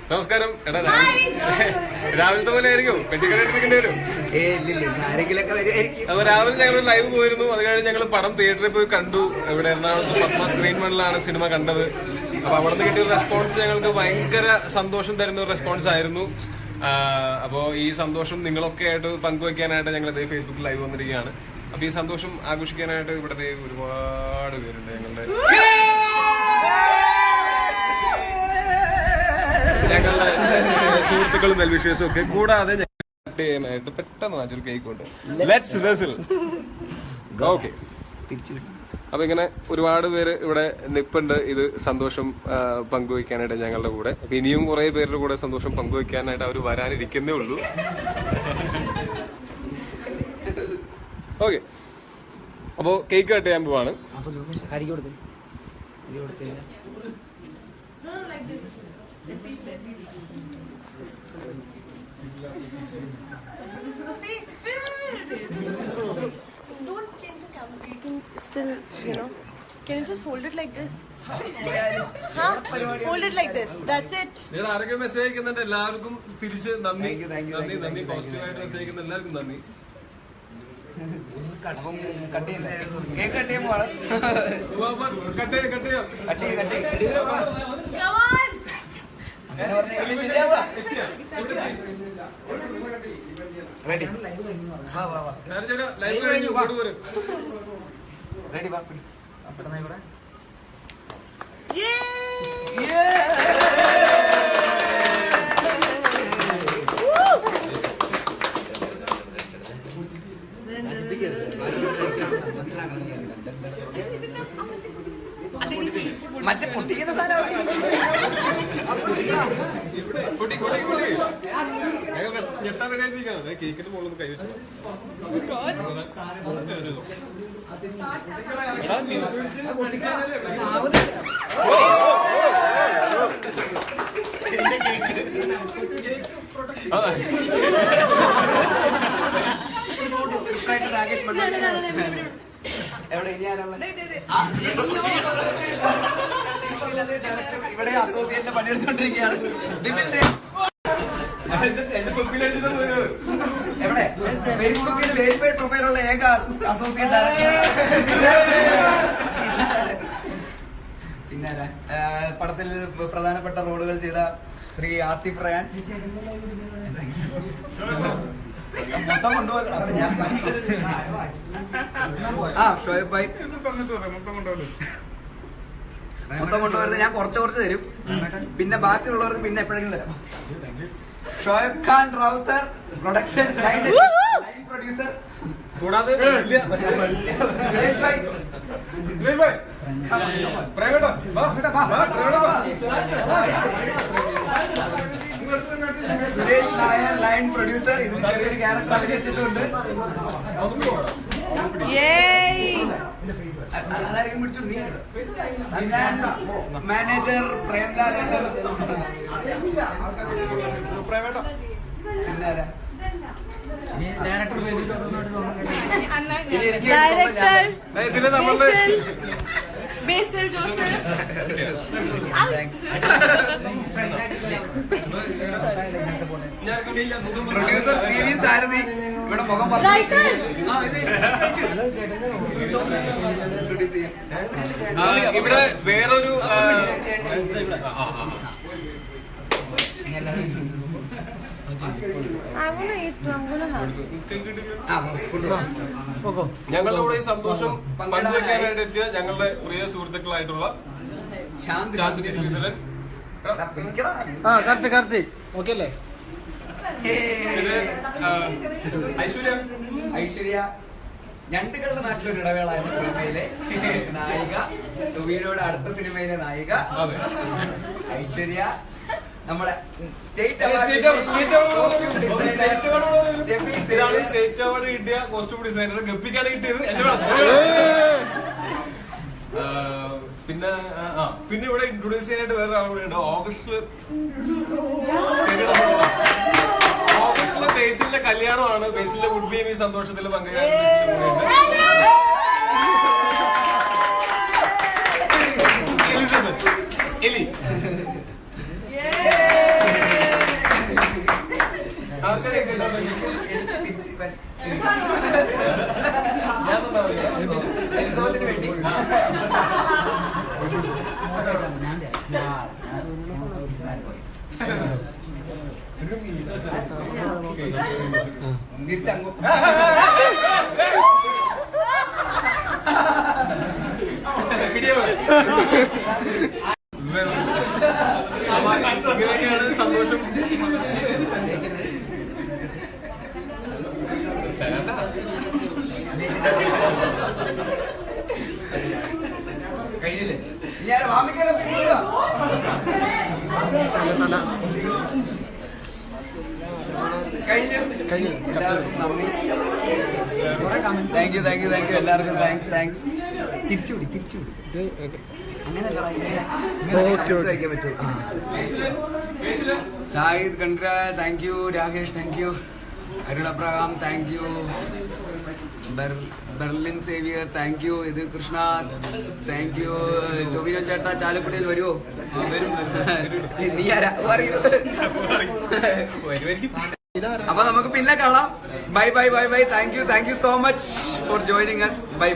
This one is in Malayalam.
നമസ്കാരം. എടാ രാവിലത്തെ പോലെ ആയിരിക്കും പെട്ടിക്കട എടുത്തിക്കേണ്ടി വരും. അപ്പൊ രാവിലെ ഞങ്ങൾ ലൈവ് പോയിരുന്നു. അത് കഴിഞ്ഞ് ഞങ്ങൾ പടം തിയേറ്ററിൽ പോയി കണ്ടു. ഇവിടെ എറണാകുളത്ത് പത്മ സ്ക്രീൻ മണ്ണിലാണ് സിനിമ കണ്ടത്. അപ്പൊ അവിടെ നിന്ന് കിട്ടിയ റെസ്പോൺസ് ഞങ്ങൾക്ക് ഭയങ്കര സന്തോഷം തരുന്ന ഒരു റെസ്പോൺസ് ആയിരുന്നു. അപ്പോ ഈ സന്തോഷം നിങ്ങളൊക്കെ ആയിട്ട് പങ്കുവയ്ക്കാനായിട്ട് ഞങ്ങൾ ഇതേ ഫേസ്ബുക്കിൽ ലൈവ് വന്നിരിക്കുകയാണ്. അപ്പൊ ഈ സന്തോഷം ആഘോഷിക്കാനായിട്ട് ഇവിടുത്തെ ഒരുപാട് പേരുണ്ട്. ഞങ്ങളുടെ സുഹൃത്തുക്കളും വെൽവിഷേഴ്സും ഒക്കെ കൂടാതെ കട്ട് ചെയ്യാനായിട്ട് പെട്ടെന്ന് മാറ്റൊരു കേക്ക് ഉണ്ട്. ലെറ്റ്സ് റെസിൽ. ഓക്കെ, അപ്പൊ ഇങ്ങനെ ഒരുപാട് പേര് ഇവിടെ നിപ്പുണ്ട്. ഇത് സന്തോഷം പങ്കുവയ്ക്കാനായിട്ട് ഞങ്ങളുടെ കൂടെ. അപ്പൊ ഇനിയും കുറെ പേരുടെ കൂടെ സന്തോഷം പങ്കുവയ്ക്കാനായിട്ട് അവർ വരാനിരിക്കുന്നേ ഉള്ളൂ. ഓക്കെ, അപ്പോ കേക്ക് കട്ട് ചെയ്യാൻ പോവാണ്. Don't change the camera. You can still, can you just hold it like this? Huh? Hold it like this. That's it. നിങ്ങൾ ആരൊക്കെ മെസ്സേജ് അയക്കുന്നുണ്ട് എല്ലാവർക്കും തിരിച്ച് നന്ദി. നന്ദി പോസിറ്റീവായിട്ട് മെസ്സേജ് അയക്കുന്ന എല്ലാവർക്കും നന്ദി. മറ്റേ പൊട്ടിക്കുന്ന സാധനം ഞെട്ടാൻ റെഡിയായിരിക്കാണ്. കേക്കിന്റെ മുകളിൽ കൈ വെച്ചു. രാകേഷ് എവിടെ ഇവിടെ അസോസിയേറ്റിന്റെ പണിയെടുത്തോണ്ടിരിക്കുകയാണ്. എവിടെ ഫേസ്ബുക്കിൽ വെരിഫൈഡ് പ്രൊഫൈലുള്ള ഏക അസോസിയേറ്റ് ഡയറക്ടർ. പിന്നെ പടത്തിൽ പ്രധാനപ്പെട്ട റോളുകൾ ചെയ്ത ശ്രീ ആത്തിഫ് റയാൻ. മൊത്തം കൊണ്ടുപോകണം. ഷോയബ് ഭായ് മൊത്തം കൊണ്ടുപോകരുത്. ഞാൻ കുറച്ച് തരും. പിന്നെ ബാക്കിയുള്ളവർക്ക് പിന്നെ എപ്പോഴെങ്കിലും തരാം. Shoaib Khan Rowther production line producer. കൂടാതെ സുരേഷ് ഭായ് സുരേഷ് നായർ ലൈൻ പ്രൊഡ്യൂസർ. ഇതിൽ ചെറിയൊരു ക്യാരക്ടർ അഭിനയിച്ചിട്ടുണ്ട്. അതാരെയും പിടിച്ചു. Manager Premlal. Director Basil Joseph. Producer C V Sarathi. ഇവിടെ മുഖം ഇവിടെ വേറൊരു ഞങ്ങളുടെ കൂടെ ഈ സന്തോഷം പങ്കുവയ്ക്കാനായിട്ട് എത്തിയ ഞങ്ങളുടെ പ്രിയ സുഹൃത്തുക്കളായിട്ടുള്ള ചാന്ദിനി ശ്രീധരൻ, ഐശ്വര്യ. ഞണ്ടുകളുടെ നാട്ടിലൊരു ഇടവേളായിരുന്നു സിനിമയിലെ നായിക. ടൊവിനോയുടെ അടുത്ത സിനിമയിലെ നായിക ഐശ്വര്യ. നമ്മുടെ സ്റ്റേറ്റ് അവാർഡ് കിട്ടിയ കോസ്റ്റ്യൂം ഡിസൈനർ ഗപ്പിക്കാണ് കിട്ടിയത്. പിന്നെ ഇവിടെ ഇൻട്രൊഡ്യൂസ് ചെയ്യാനായിട്ട് വേറെ ആളുകൂടെ ഉണ്ട്. ഓഗസ്റ്റില് ബേസിലിന്റെ കല്യാണമാണ്. ബേസിലിന്റെ വുഡ് ബി ഈ സന്തോഷത്തിൽ പങ്കുചേരാൻ എലി തിരിച്ചങ്ങോ ഇങ്ങനെയൊക്കെയാണ് സന്തോഷം. കഴിഞ്ഞില്ലേ ഞാൻ വാമിക്കാൻ കഴിഞ്ഞു. എല്ലാവർക്കും നന്ദി. താങ്ക് യു എല്ലാവർക്കും താങ്ക്സ്. തിരിച്ചുവിടി അങ്ങനെയല്ല വയ്ക്കാൻ പറ്റുള്ളൂ. Shahid Kangra thank you. Rakesh thank you. Arun Abraham thank you. Berlin Xavier thank you. ഇത് കൃഷ്ണ താങ്ക് യു. ടൊവിനോ ചേട്ടാ ചാലക്കുടിയിൽ വരുമോ? നീ ആരാ പറയൂ. അപ്പൊ നമുക്ക് പിന്നെ കാണാം. Bye. Thank you so much for joining us. By.